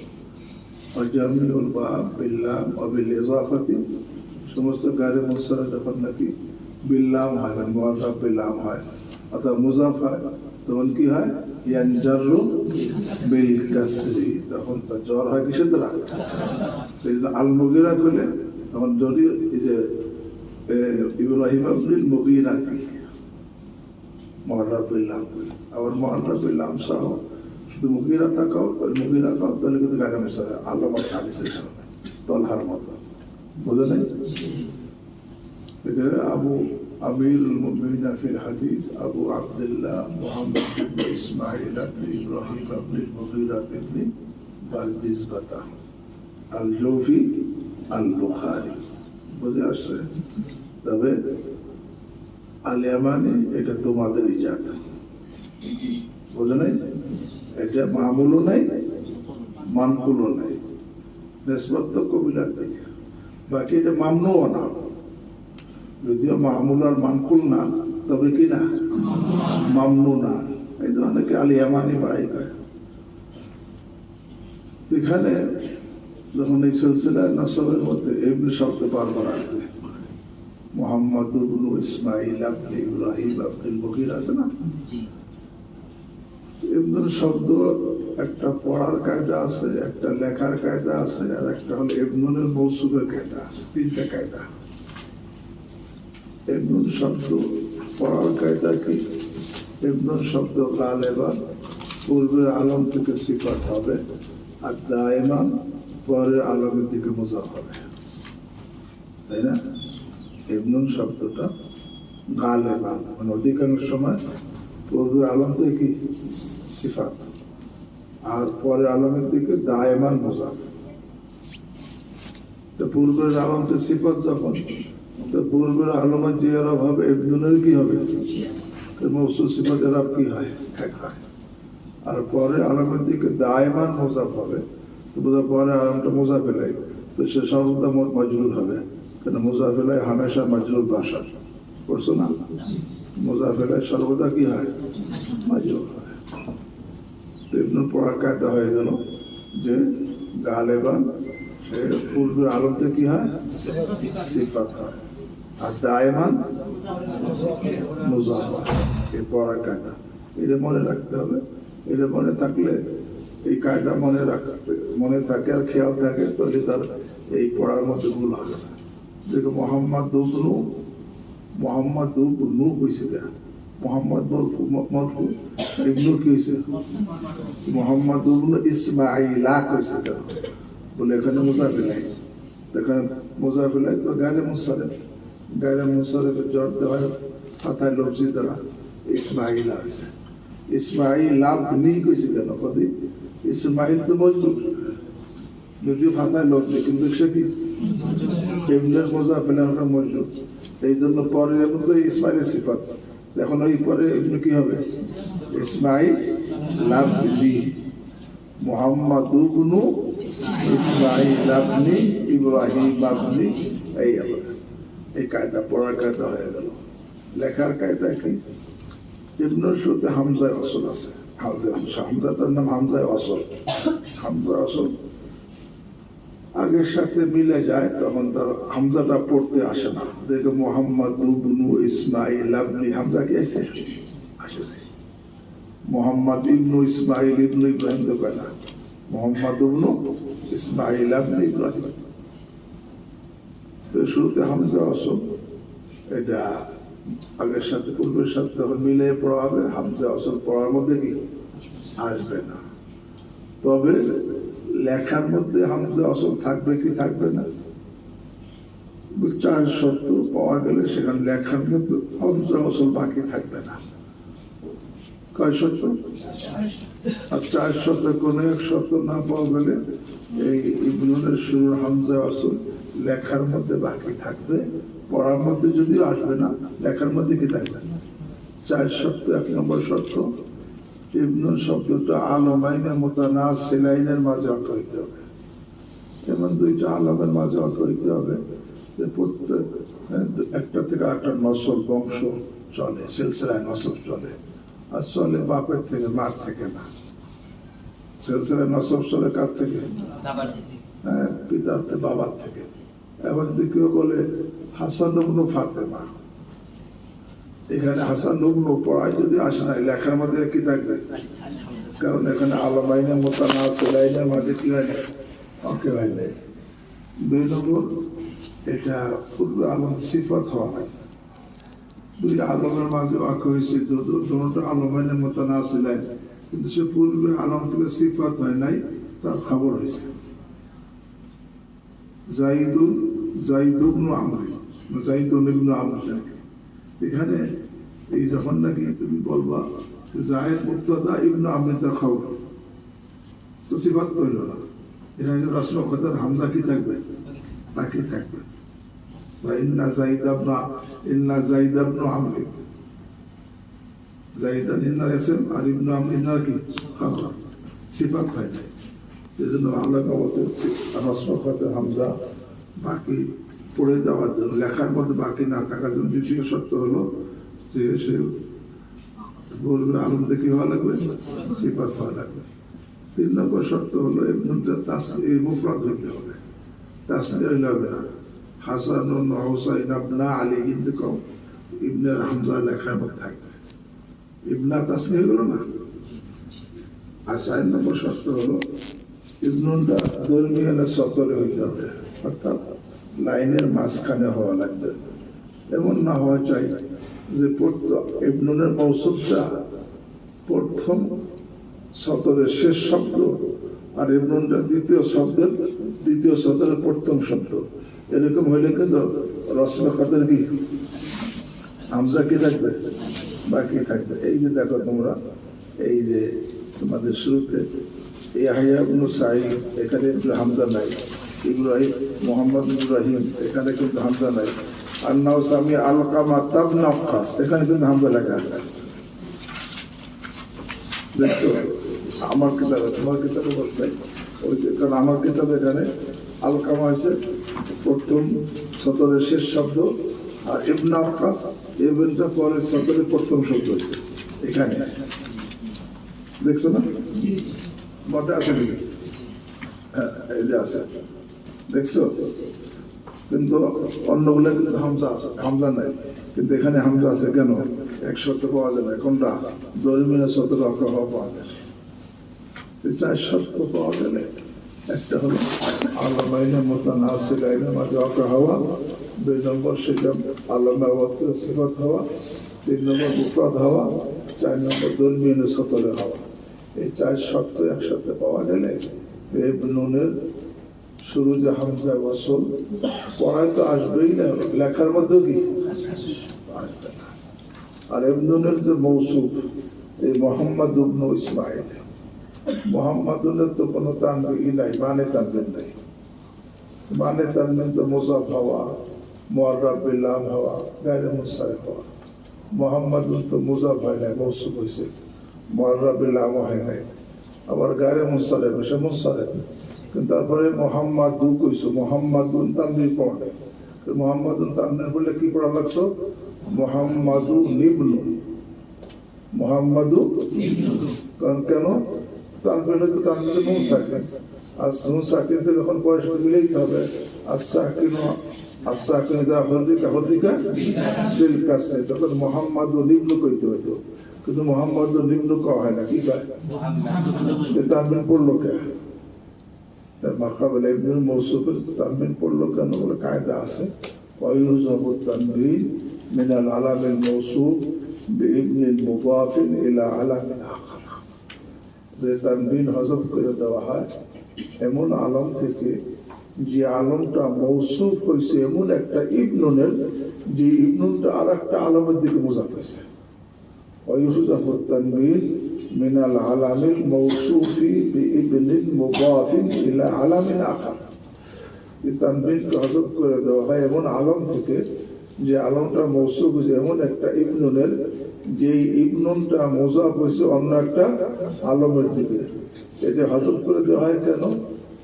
আর জামিউল বাব বিল্লাম ওয়া বিল ইজাফাতি, সমস্ত গায়ে মুসারা যখন নাকি বিল্লাম হয়, মানে মুআররাব বিল্লাম হয় অর্থাৎ মুজাফ হয়, তখন কি হয়, ইয়ানজারু বিল কাসরি, তখন তার জ্বর হয় কিসের দ্বারা, আল মুগীরা করলে তখন যদি এই যে ইব্রাহিম ইবনে মুগীরা কি মুআররাব বিল নাম, আবার মুআররাব বিল নাম সহ শুধু মুগীরা থাকাও, তাহলে মুগীরা খাও, তাহলে কিন্তু গায়ে মুসারা আলামত হাদিসের কারণে তলহার মতো, বুঝে নাই। আবু আমিরুল মুমিনিন ফিল হাদিস আবু আব্দুল্লাহ মুহাম্মদ ইবনে ইসমাঈল ইবনে ইব্রাহিম ইবনে মুগীরা ইবনে বারদিজবাতা আল জৌফি আল বুখারী, বুঝে আসছে। তবে আল ইয়ামানি এটা তোমাদেরই জাত, বুঝে নাই, এটা মামুলও নাই মানকুলও নাই, নিসবত তো কবিলার থেকে, বাকি এটা মামনুও না, যদিও মামুল আর মানকুল না, তবে কি না মামনু না, এই যে অনেকে আল ইয়ামানি বাড়াই পায়। এখানে যখন এই সিলসিলা নসবের মধ্যে ইবনে শব্দ বারবার আসবে, মুহাম্মদ ইবনে ইসমাঈল ইবনে ইব্রাহিম ইবনে মুগীরা আছে না, ইবনে শব্দ একটা পড়ার কায়দা আছে, একটা লেখার কায়দা আছে, আর একটা হলো ইবনুনের মৌসুফের কায়দা আছে, 3টা কায়দা। ইবনুন শব্দ পড়ার কায়দা কি, ইবনুন শব্দ গালেবান পূর্বের আলম থেকে সিফাত হবে, আর দায়মান পরের আলমের দিকে মুজাফ হবে, তাই না। ইবনুন শব্দটা গালেবান মানে অধিকাংশ সময় পূর্বের আলম থেকে কি সিফাত, আর পরের আলমের দিকে দায়মান মুজাফ। পূর্বের আলম থেকে সিফাত যখন, তো পূর্বের আলমের যে এরাব হবে, ইবনুনের কি হবে, মৌসুল সিফাত এরাব কি হয়, এক হয়। আর পরে আলমের দিকে দায়মান মুজাফ হবে, তো বোঝা পরে আলমটা মুজাফ এলাই, তো সে সর্বদা মাজরুর হবে, কেন মুজাফ এলাই হামেশা মাজরুর ভাষা, করছো না, মুজাফ এলাই সর্বদা কি হয়, মাজরুর হয়। তো ইবনুর পড়ার কায়দা হয়ে গেল যে গালেবান সে পূর্বের আলমতে কি হয়, সিফাত হয়, আর দায়মান মুজাফ হয়, এই পড়ার কায়দা। এটা মনে রাখতে হবে, এটা মনে থাকলে এই কায়দা মনে থাকে আর খেয়াল থাকে, তাহলে তার এই পড়ার মধ্যে ভুল হবে না। দেখো মোহাম্মদ নূহ হয়েছে কেন? মোহাম্মদ মরফু, ইবনু কি হয়েছে? মোহাম্মদ ইবনু ইসমাইলা হয়েছে কেন? বলে এখানে মুজাফিল নাই, এখানে মুজাফিল নাই তো গায়রে মুনসারিফ জড় দেওয়া ফাতায় লফজি দ্বারা ইসমাইলা হয়েছে। ইসমাইল লাভ নেই কইছে কেন? কদি ইসমাইল তো মজদুর, যদিও ফাতায় লফজি, কিন্তু সে কি ইবনের মুজাফিল আমরা মজদুর, এই জন্য পরের মধ্যে ইসমাইলের সিফাত। এখন ওই পরে ইবনু কি হবে? ইসমাইল লাভনি, মোহাম্মদ ইবনু ইসমাইল লাভনি ইব্রাহিম লাভনি, এই হবে। এই কায়দা পড়ার কায়দা হয়ে গেল। লেখার কায়দা কি? ইবনুর শুরুতে হামজায় অসল আছে, হামজাটার নাম হামজায় অসল। হামজায় অসল আগের সাথে মিলে যায়, তখন তার হামজাটা পড়তে আসে না। দেখো মোহাম্মদ ইবনু ইসমাইল লাভনি, হামজা কি আছে? আসে। মোহাম্মদ ইবনু ইসমাইল ইবনু ইব্রাহিম তো কয় না, মোহাম্মদ ইবনু ইসমাইল লাভনি ইব্রাহিম। তো শুরুতে হামজা অসল, এটা আগের সাথে পূর্বের সাথে যখন মিলে পড়া হবে, হামজা অসল পড়ার মধ্যে কি আসবে না। তবে লেখার মধ্যে হামজা অসল থাকবে কি থাকবে না? 4 শর্ত পাওয়া গেলে সেখানে লেখার মধ্যে হামজা অসল বাকি থাকবে না। কয় শর্ত? আর 4 শর্তের কোন এক শর্ত না পাওয়া গেলে এই ইবনুনের শুরুর হামজা অসল লেখার মধ্যে বাকি থাকবে, পড়ার মধ্যে যদিও আসবে না, লেখার মধ্যে কি থাকবে? 4 শর্ত। 1 নম্বর শর্ত, ইবনুন শব্দটা আলমাইনে মুতানাসিলাইনের মাঝে অর্থ হইতে হবে। এমন 2টা আলমের মাঝে অর্থ হইতে হবে যে প্রত্যেক একটা থেকে একটা নসল বংশ চলে, সিলসিলায় নসল চলে, আর চলে বাপের থেকে, মার থেকে না। সিলসিলায় নসল চলে কার থেকে? হ্যাঁ, পিতার থেকে, বাবার থেকে। এখন যদি কেউ বলে হাসান ইবনু ফাতেমা, এখানে হাসান ইবনু পড়ায় যদি আসে না, লেখার মধ্যে কি থাকবে? কারণ এখানে আলমাইনে মুতানাসিলাইনের মাঝে কি হয় না? অঙ্কে হয় নাই। 2 নম্বর, এটা পূর্বে আলম সিফাত হওয়া লাগে। 2 আলমের মাঝে বাক্য হয়েছে, দুটো আলমাইনে মুতানাসিলাইন, কিন্তু সে পূর্বে আলম থেকে সিফাত হয় নাই, তার খবর হয়েছে। জাইদুন ইবনু আমর, জাইদুন ইবনু আমর। এখানে এই যখন নাকি তুমি বলবা জায়েদ মুবতাদা ইবনু আমর তার খবর, তো সিফাত হইল না। এখানে রাসূল খতার হামজা কি থাকবে? বাকি থাকবে। ইন্না জাইদ ইবনু আমর, জাইদান ইন্নার ইসম, আর ইবনু আমর ইন্নার কি খবর, সিফাত হয় না। এজন্য আল্লাহ রাসূল খতার হামজা বাকি পড়ে যাওয়ার জন্য, লেখার মধ্যে বাকি না থাকার জন্য 2য় শর্ত হলো যে সে বলবে আলম দেখি হওয়া লাগবে, সিফাত হওয়া লাগবে। 3 নম্বর শর্ত হলো ইবনুটা তাসনির মুফরাদ হইতে হবে, তাসনির হইলে হবে না। হাসানুন হুসাইন ইবনা আলী, কিন্তু কম ইবনের হামজা লেখার মধ্যে থাকবে, ইবনা তাসনির হলো না। আর 4 নম্বর শর্ত হলো ইবনুটা দরমিয়ানে সতরে হইতে হবে, অর্থাৎ লাইনের মাঝখানে হওয়া লাগবে। এমন না হওয়া চাই যে ইবনুনের মৌসুফটা প্রথম সতরের শেষ শব্দ, আর ইবনুনটা দ্বিতীয় সতরের প্রথম শব্দ। এরকম হইলে কিন্তু রাসূল খতার কি হামজা কি থাকবে? বাকি থাকবে। এই যে দেখো তোমরা, এই যে তোমাদের শুরুতে ইয়াহইয়া ইবনু সাঈদ, এখানে হামজা নাই। ইব্রাহিম, মোহাম্মদ ইব্রাহিম, এখানে কিন্তু হামজা নাই। আর নাওসামি আলকামা তাবনা ওয়াক্কাস, এখানে কিন্তু হামজা লেখা আছে। দেখছো আমার কিতাবে, তোমার কিতাবে বলতে ওই, কারণ আমার কিতাবে এখানে আলকামা হয়েছে প্রথম সতরের শেষ শব্দ, আর ইবনা ওয়াক্কাস ইবনটা পরের সতরের প্রথম শব্দ হয়েছে এখানে। দেখছো না? মনে আছে নাকি? হ্যাঁ, এই যে আছে, দেখছো? কিন্তু অন্যগুলো কিন্তু হামজা আছে, হামজা নাই, কিন্তু এখানে হামজা আছে কেন? 1 শর্ত পাওয়া যাবে। কোনটা? দরমিয়ানে সতর অক্ষর হওয়া পাওয়া যায়। চার শর্ত পাওয়া গেলে একটা হলো আলামাইনের মতো নাসিল আইনের মাঝে অকা হওয়া, 2 নম্বর সেটা আলামা সিফত হওয়া, 3 নম্বর মুফরাদ হওয়া, 4 নম্বর দলমিন সতলে হওয়া। এই 4 শর্ত একসাথে পাওয়া গেলে নুনের শুরু যে হামজা ওয়াসল পড়ায় তো আসবেই না, লেখার মধ্যেও কি আসবে না। আর ইবনুনের যে মৌসুফ এই মোহাম্মদ ইবনু ইসমাইল, মোহাম্মদুনের তো কোনো তানবিন নাই, মানে তানবিন নাই। মানে তানবিন তো মুজাফ হওয়া, মুআররাব বিল লাম হওয়া, গায়রে মুনসারিফ হওয়া। মোহাম্মদুন তো মুজাফ হয় নাই, মৌসুফ হয়েছে, মুআররাব বিল লাম হয় নাই, আবার গায়রে মুনসারিফ সে মুনসারিফ। কিন্তু তারপরে মোহাম্মদু কইছো, মোহাম্মদুন তানবিন পড়ে, মোহাম্মদুন তানবিন বললে কি পড়া লাগতো? মোহাম্মদু নিবনু, মোহাম্মদু। কারণ কেন? তানবিন হয়তো তানবিন নুন সাকিন, আর নুন সাকিনকে যখন পয়সা মিলেই হবে। আসাকিন যা হররিকা হররিকা বিল কাসরে, তখন মোহাম্মদু নিবনু কইতে হতো, কিন্তু মোহাম্মদু নিবনু কওয়া হয় না। কি কয়? তানবিন পড়লো কে? মাকাবেলা ইবনুল মৌসুফের তানবিন পড়লো কেন বলে কায়দা আছে। ওয়ায়ুযাবু তানবিন মিনাল আলামিল মৌসুফ বিইবনিল মুদাফিন ইলা আলামিন আখার। যে তানবিন হযফ করে দেওয়া হয় এমন আলম থেকে যে আলমটা মৌসুফ হয়েছে এমন একটা ইবনুনের, যে ইবনুনটা আর একটা আলমের দিকে মুজাফ হয়েছে। ওয়ায়ুযাবু তানবিন মিনাল আলামিল মৌসুফি বিইবনিল মুদাফিন ইলা আলামিন আখার। এই তানবিনকে হযফ করে দেওয়া হয় এমন আলম থেকে যে আলমটা মৌসুফ হয়েছে এমন একটা ইবনুনের, যে ইবনুনটা মুজাফ হয়েছে অন্য একটা আলমের দিকে। এটা হযফ করে দেওয়া হয় কেন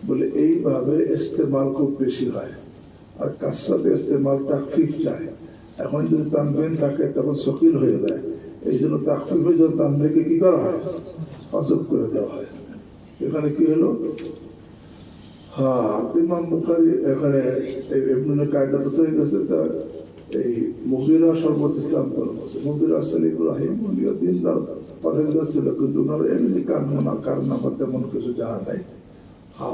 বলে এইভাবে ইস্তেমাল খুব বেশি হয়, আর কাসরাতে ইস্তেমাল তাকফিফ চায়। এখন যদি তানবিন থাকে তখন সকিল হয়ে যায়, এই জন্য তাকফিফের জন্য তানবিনকে কি করা হয়? হযফ করে দেওয়া হয়। এখানে কি হলো? ইমাম বুখারী এখানে ইবনুনের কায়দাটা হয়ে গেছে। তার এই মুগীরা শরবত ইসলাম করা হচ্ছে, মুগীরা আসলে ইব্রাহিম উনিও দিনদার পরেজগার ছিল, কিন্তু ওনার এমনি কারনামা তেমন কিছু জানা নাই।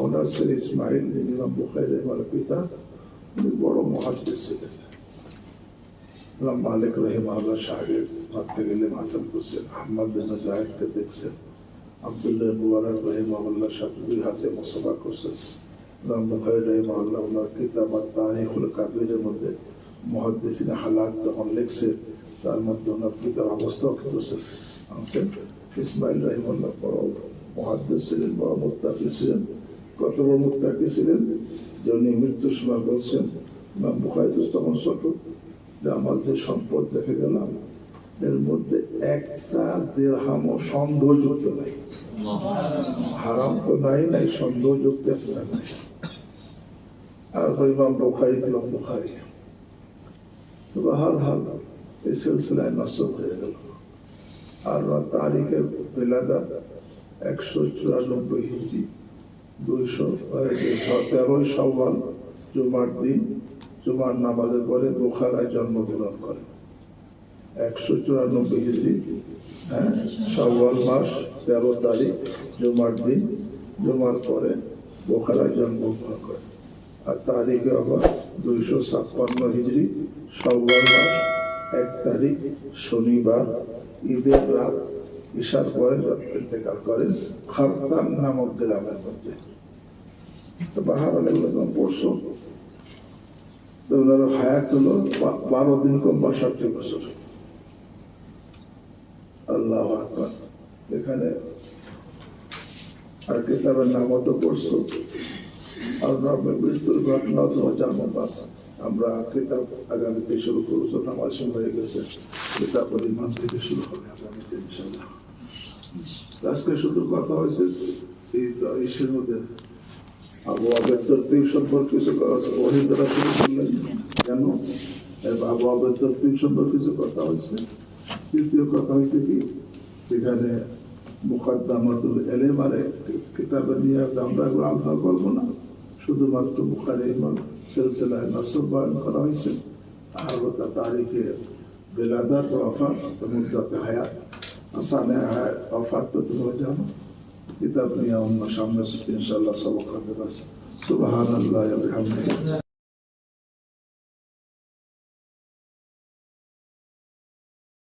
ওনার ছেলে ইসমাইল ইমাম বুখারী আমার পিতা, উনি বড় মুহাদ্দিস ছিলেন। ইমাম মালিক রাহিমাহুল্লাহ সাহেবের হাত থেকে ইলম হাসিল করছেন, আহমদ বিন জায়েদকে দেখছেন, আব্দুল্লাহ মুবারক রাহিমাহুল্লাহ সাথে 2 হাতে মুসাফা করছেন। ইমাম বুখারী রাহিমাহুল্লাহ ওনার কিতাব আত-তারিখুল কাবীরের মধ্যে মুহাদ্দিসিন হালাত যখন লিখছে তার মধ্যে ওনার কিতাব অবস্থা করছেন। ইসমাইল রাহিমাহুল্লাহ বড় মুহাদ্দিস ছিলেন, বড় মুত্তাকি ছিলেন। কত বড় মুত্তাকি ছিলেন যে উনি মৃত্যুর সময় বলছেন, ইমাম বুখারী তো তখন ছোট, যে আমার যে সম্পদ দেখে গেলাম এর মধ্যে একটা দিরহামও সন্দেহযুক্ত নাই, হারাম তো নাই, সন্দেহযুক্ত একটা নাই। আর ইমাম বুখারী ইমাম বুখারী তো বাহরহাল এই সিলসিলায় নষ্ট হয়ে গেল। আর তারিখের বেলাদা 194 হিজরি, 213 শাওয়াল জুমার দিন, জুমার নামাজের পরে বুখারায় জন্মগ্রহণ করেন। 194 হিজরি, শাওয়াল মাস 13 তারিখ জুমার দিন, জুমার পরে বুখারায় জন্মগ্রহণ করেন। আর তারিখে আবার 256 হিজরি, শাওয়াল মাস 1 তারিখ শনিবার, ঈদের রাত ঈশার পরে ইন্তেকাল করেন খারতান নামক গ্রামের মধ্যে। তো বাহারাল এগুলো যখন পড়ছো, ওনার হায়াত হলো 12 দিন কম 62 বছর। আল্লাহু আকবার। এখানে আর কিতাবের নামও তো পড়ছো, আর মৃত্যুর ঘটনা তো জানো। বাস আমরা কিতাব আগামীতে শুরু করবো, আমার সময় হয়ে গেছে। কিতাব পরিমাণ থেকে শুরু হবে আগামীতে ইনশাআল্লাহ। আজকে শুধু কথা হয়েছে এই ইসের মধ্যে আবহাওয়ার তরতিব সম্পর্কে কিছু ওহী দ্বারা শুরু করলেন, কেন আবহাওয়ার তরতিব সম্পর্কে কিছু কথা হয়েছে। দ্বিতীয় কথা হয়েছে কি, এখানে মুকাদ্দামাতুল ইলম আর কিতাবে নিয়ে আমরা এগুলো আলোচনা করবো না, শুধুমাত্র বুখারী ইমাম সিলসিলায় নসব বয়ান করা হয়েছে। আর তারিখে বেলাদাত ওয়াফাত, মুদ্দাতে হায়াত, আসানে হায়াত ওয়াফাত তো তোমরা জানো। কিতাব নিয়ে অন্য সামনে ইনশাআল্লাহ সবক হবে। বাস সুবহানাল্লাহি ওয়া বিহামদিহি।